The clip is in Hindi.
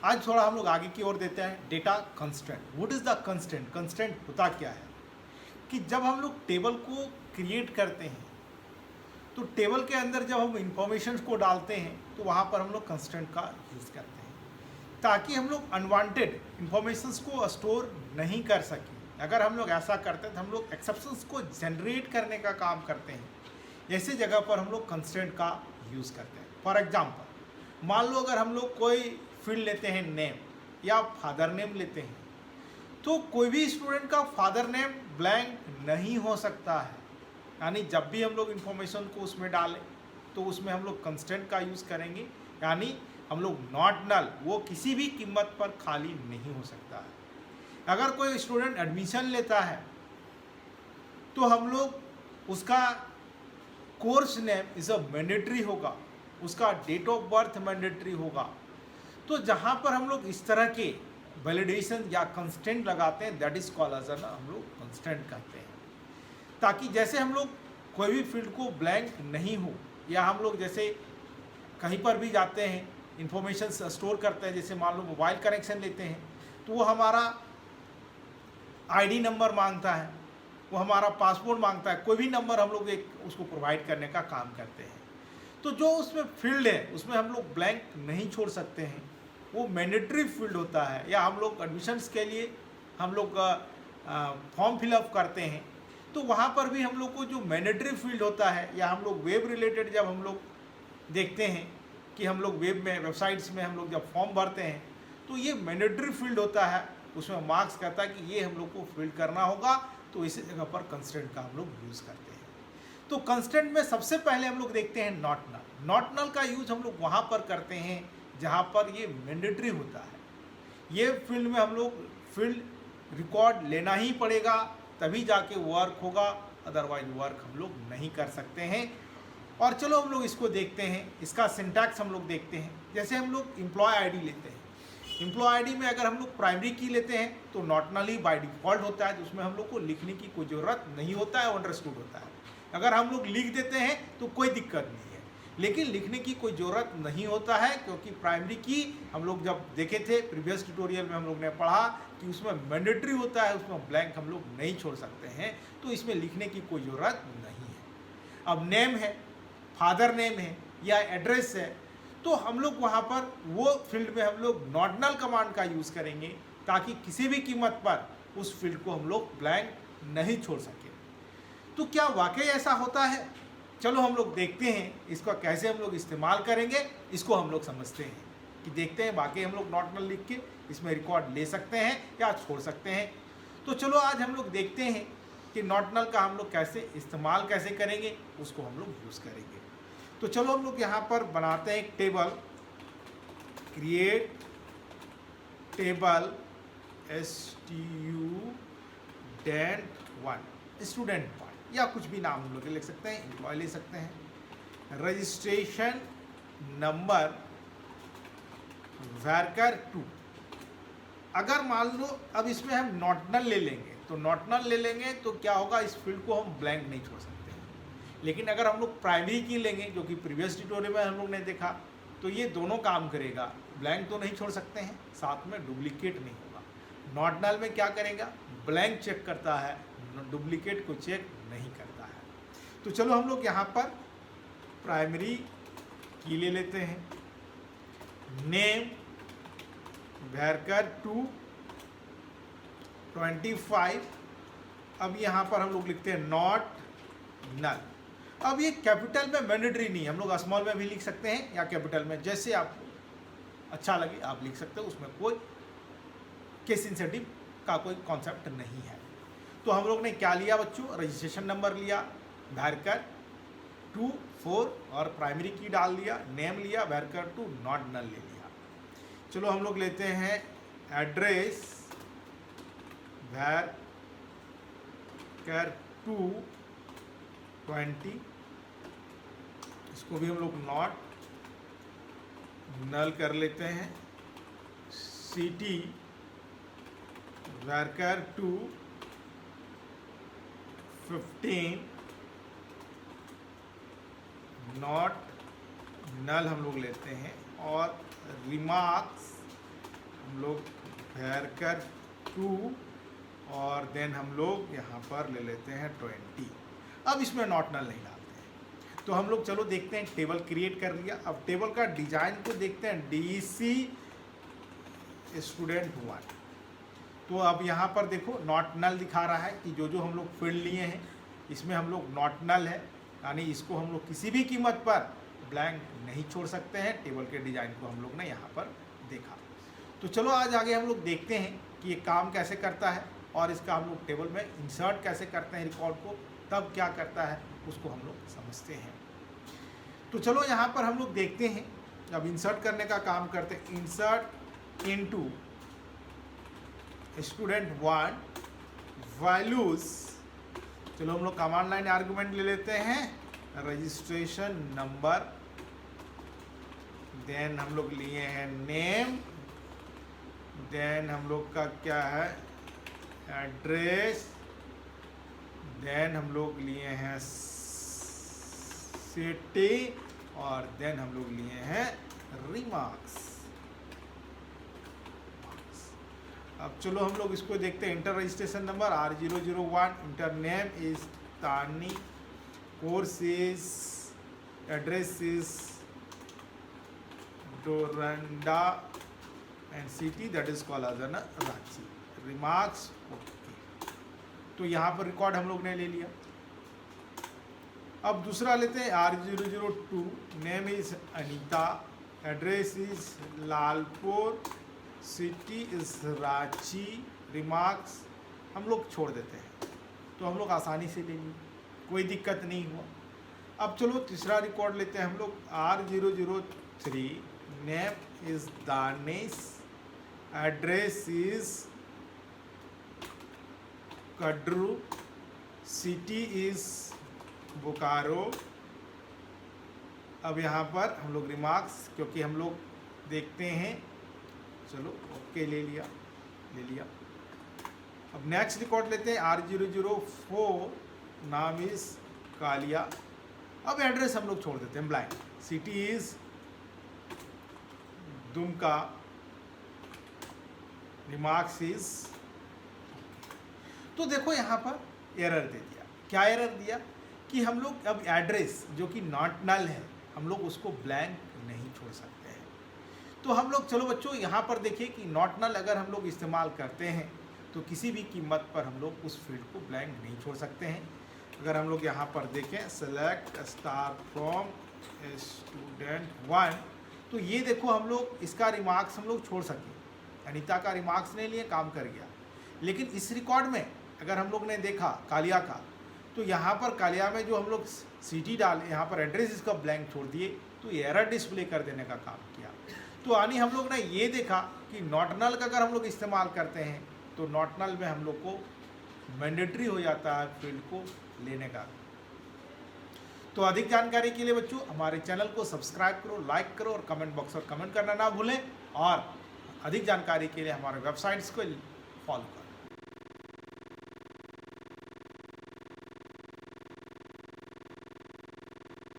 आज थोड़ा हम लोग आगे की ओर देते हैं data constant. What is the constant? Constant होता क्या है कि जब हम लोग टेबल को क्रिएट करते हैं तो टेबल के अंदर जब हम इंफॉर्मेशन को डालते हैं तो वहाँ पर हम लोग कंस्टेंट का यूज़ करते हैं ताकि हम लोग अनवांटेड इंफॉर्मेशंस को स्टोर नहीं कर सकें। अगर हम लोग ऐसा करते हैं तो हम लोग एक्सेप्शंस को जनरेट करने का काम करते हैं। ऐसे जगह पर हम लोग कंस्टेंट का यूज़ करते हैं। फॉर एग्जांपल मान लो अगर हम लोग कोई फील्ड लेते हैं नेम या फादर नेम लेते हैं तो कोई भी स्टूडेंट का फादर नेम ब्लैंक नहीं हो सकता है। यानी जब भी हम लोग इंफॉर्मेशन को उसमें डालें तो उसमें हम लोग कंस्टेंट का यूज़ करेंगे। यानी हम लोग नॉट नल, वो किसी भी कीमत पर खाली नहीं हो सकता है। अगर कोई स्टूडेंट एडमिशन लेता है तो हम लोग उसका course name is a mandatory होगा, उसका डेट ऑफ बर्थ मैंडेटरी होगा। तो जहाँ पर हम लोग इस तरह के वैलिडेशन या कंस्टेंट लगाते हैं दैट इज कॉल्ड एज हम लोग कंस्टेंट कहते हैं, ताकि जैसे हम लोग कोई भी फील्ड को ब्लैंक नहीं हो। या हम लोग जैसे कहीं पर भी जाते हैं इंफॉर्मेशन स्टोर करते हैं, जैसे मान लो मोबाइल कनेक्शन लेते हैं तो वो हमारा आईडी नंबर मांगता है, वो हमारा पासपोर्ट मांगता है, कोई भी नंबर हम लोग एक उसको प्रोवाइड करने का काम करते हैं। तो जो उसमें फील्ड है उसमें हम लोग ब्लैंक नहीं छोड़ सकते हैं, वो मैंडेटरी फील्ड होता है। या हम लोग एडमिशन्स के लिए हम लोग फॉर्म फिलअप करते हैं तो वहाँ पर भी हम लोग को जो मैंडेटरी फील्ड होता है, या हम लोग वेब रिलेटेड जब हम लोग देखते हैं कि हम लोग वेब में वेबसाइट्स में हम लोग जब फॉर्म भरते हैं तो ये मैंडेटरी फील्ड होता है, उसमें मार्क्स कहता है कि ये हम लोग को फिल करना होगा। तो इसी जगह पर कंस्टेंट का हम लोग यूज़ करते हैं। तो कंस्टेंट में सबसे पहले हम लोग देखते हैं नॉट नल। नॉट नल का यूज हम लोग वहाँ पर करते हैं जहाँ पर ये मैंडेटरी होता है। ये फील्ड में हम लोग फील्ड रिकॉर्ड लेना ही पड़ेगा तभी जाके वर्क होगा, अदरवाइज वर्क हम लोग नहीं कर सकते हैं। और चलो हम लोग इसको देखते हैं, इसका सिंटैक्स हम लोग देखते हैं। जैसे हम लोग एम्प्लॉय आईडी लेते हैं, एम्प्लॉय आईडी में अगर हम लोग प्राइमरी की लेते हैं तो नॉट नल ही बाय डिफ़ॉल्ट होता है, उसमें हम लोग को लिखने की कोई ज़रूरत नहीं होता है, अंडरस्टूड होता है। अगर हम लोग लिख देते हैं तो कोई दिक्कत नहीं है, लेकिन लिखने की कोई ज़रूरत नहीं होता है क्योंकि प्राइमरी की हम लोग जब देखे थे प्रीवियस ट्यूटोरियल में हम लोग ने पढ़ा कि उसमें मैंडेटरी होता है, उसमें ब्लैंक हम लोग नहीं छोड़ सकते हैं, तो इसमें लिखने की कोई ज़रूरत नहीं है। अब नेम है, फादर नेम है या एड्रेस है तो हम लोग वहाँ पर वो फील्ड में हम लोग नॉट नल कमांड का यूज़ करेंगे ताकि किसी भी कीमत पर उस फील्ड को हम लोग ब्लैंक नहीं छोड़ सकें। तो क्या वाकई ऐसा होता है? चलो हम लोग देखते हैं इसको कैसे हम लोग इस्तेमाल करेंगे, इसको हम लोग समझते हैं कि देखते हैं वाकई हम लोग नॉट नल लिख के इसमें रिकॉर्ड ले सकते हैं या छोड़ सकते हैं। तो चलो आज हम लोग देखते हैं कि नॉट नल का हम लोग कैसे इस्तेमाल कैसे करेंगे, उसको हम लोग यूज़ करेंगे। तो चलो हम लोग यहाँ पर बनाते हैं एक टेबल, क्रिएट टेबल स्टूडेंट 1 या कुछ भी नाम हम लोग लिख सकते हैं, एम्प्लॉय ले सकते हैं, रजिस्ट्रेशन नंबर वर्कर 2। अगर मान लो अब इसमें हम नॉट नल ले लेंगे तो नॉट नल ले लेंगे तो क्या होगा, इस फील्ड को हम ब्लैंक नहीं छोड़ सकते। लेकिन अगर हम लोग प्राइमरी की लेंगे जो कि प्रीवियस ट्यूटोरियल में हम लोग ने देखा तो ये दोनों काम करेगा, ब्लैंक तो नहीं छोड़ सकते हैं, साथ में डुप्लीकेट नहीं होगा। नॉट नल में क्या करेगा, ब्लैंक चेक करता है, डुप्लीकेट को चेक नहीं करता है। तो चलो हम लोग यहाँ पर प्राइमरी की ले लेते हैं, नेम वर्कर 2 25। अब यहाँ पर हम लोग लिखते हैं नॉट नल। अब ये कैपिटल में मैंडेटरी नहीं, हम लोग स्मॉल में भी लिख सकते हैं या कैपिटल में, जैसे आपको अच्छा लगे आप लिख सकते हो, उसमें कोई केस सेंसिटिव का कोई कॉन्सेप्ट नहीं है। तो हम लोग ने क्या लिया बच्चों, रजिस्ट्रेशन नंबर लिया, वर्कर 2 4 और प्राइमरी की डाल दिया, नेम लिया, वर्कर 2 नॉट नल ले लिया। चलो हम लोग लेते हैं एड्रेस वर्कर 2 20, इसको भी हम लोग नॉट नल कर लेते हैं। सिटी वर्कर 2 15 नॉट नल हम लोग लेते हैं। और रिमार्क्स हम लोग भरकर 2 और देन हम लोग यहाँ पर ले लेते हैं 20। अब इसमें नॉट नल नहीं डालते हैं, तो हम लोग चलो देखते हैं टेबल क्रिएट कर लिया। अब टेबल का डिजाइन को देखते हैं, DC स्टूडेंट 1। तो अब यहाँ पर देखो नॉट नल दिखा रहा है कि जो जो हम लोग फील्ड लिए हैं इसमें हम लोग नॉट नल है, यानी इसको हम लोग किसी भी कीमत पर ब्लैंक नहीं छोड़ सकते हैं। टेबल के डिजाइन को हम लोग ने यहाँ पर देखा। तो चलो आज आगे हम लोग देखते हैं कि ये काम कैसे करता है और इसका हम लोग टेबल में इंसर्ट कैसे करते हैं रिकॉर्ड को, तब क्या करता है उसको हम लोग समझते हैं। तो चलो यहाँ पर हम लोग देखते हैं, अब इंसर्ट करने का काम करते हैं। इंसर्ट इनटू स्टूडेंट 1 वैल्यूज, चलो हम लोग कमांड लाइन आर्गुमेंट ले लेते हैं, रजिस्ट्रेशन नंबर, देन हम लोग लिए हैं नेम, देन हम लोग का क्या है एड्रेस, देन हम लोग लिए हैं सिटी और देन हम लोग लिए हैं रिमार्क्स। अब चलो हम लोग इसको देखते हैं। Enter registration number R001, enter name is Tani, course is, address is Doranda and city that is called as Ranchi, remarks okay. तो यहाँ पर रिकॉर्ड हम लोग ने ले लिया। अब दूसरा लेते हैं R002, name is Anita, address is Lalpur, city is Ranchi, remarks हम लोग छोड़ देते हैं, तो हम लोग आसानी से ले लिए, कोई दिक्कत नहीं हुआ। अब चलो तीसरा रिकॉर्ड लेते हैं हम लोग R003, name is Danish, address is Kadru, city is Bokaro. अब यहाँ पर हम लोग रिमार्क्स, क्योंकि हम लोग देखते हैं, चलो ओके ले लिया। अब नेक्स्ट रिकॉर्ड लेते हैं R004, नाम इज कालिया। अब एड्रेस हम लोग छोड़ देते हैं blank, city is Dumka, remarks is. तो देखो यहाँ पर एरर दे दिया। क्या एरर दिया कि हम लोग अब एड्रेस जो कि नॉट नल है हम लोग उसको ब्लैंक नहीं छोड़ सकते हैं। तो हम लोग चलो बच्चों यहाँ पर देखिए कि नॉट नल अगर हम लोग इस्तेमाल करते हैं तो किसी भी कीमत पर हम लोग उस फील्ड को ब्लैंक नहीं छोड़ सकते हैं। अगर हम लोग यहाँ पर देखें सेलेक्ट स्टार फ्रॉम स्टूडेंट 1, तो ये देखो हम लोग इसका रिमार्क्स हम लोग छोड़ सकें। अनीता का रिमार्क्स नहीं लिए, काम कर गया। लेकिन इस रिकॉर्ड में अगर हम लोग ने देखा कालिया का, तो यहाँ पर कालिया में जो हम लोग सिटी डाले, यहाँ पर एड्रेस इसका ब्लैंक छोड़ दिए, तो एरर डिस्प्ले कर देने का काम किया। तो यानी हम लोग ने ये देखा कि नॉट नल का अगर हम लोग इस्तेमाल करते हैं तो नॉट नल में हम लोग को मैंडेटरी हो जाता है फील्ड को लेने का। तो अधिक जानकारी के लिए बच्चों हमारे चैनल को सब्सक्राइब करो, लाइक करो और कमेंट बॉक्स में कमेंट करना ना भूलें। और अधिक जानकारी के लिए हमारे वेबसाइट्स को फॉलो करें।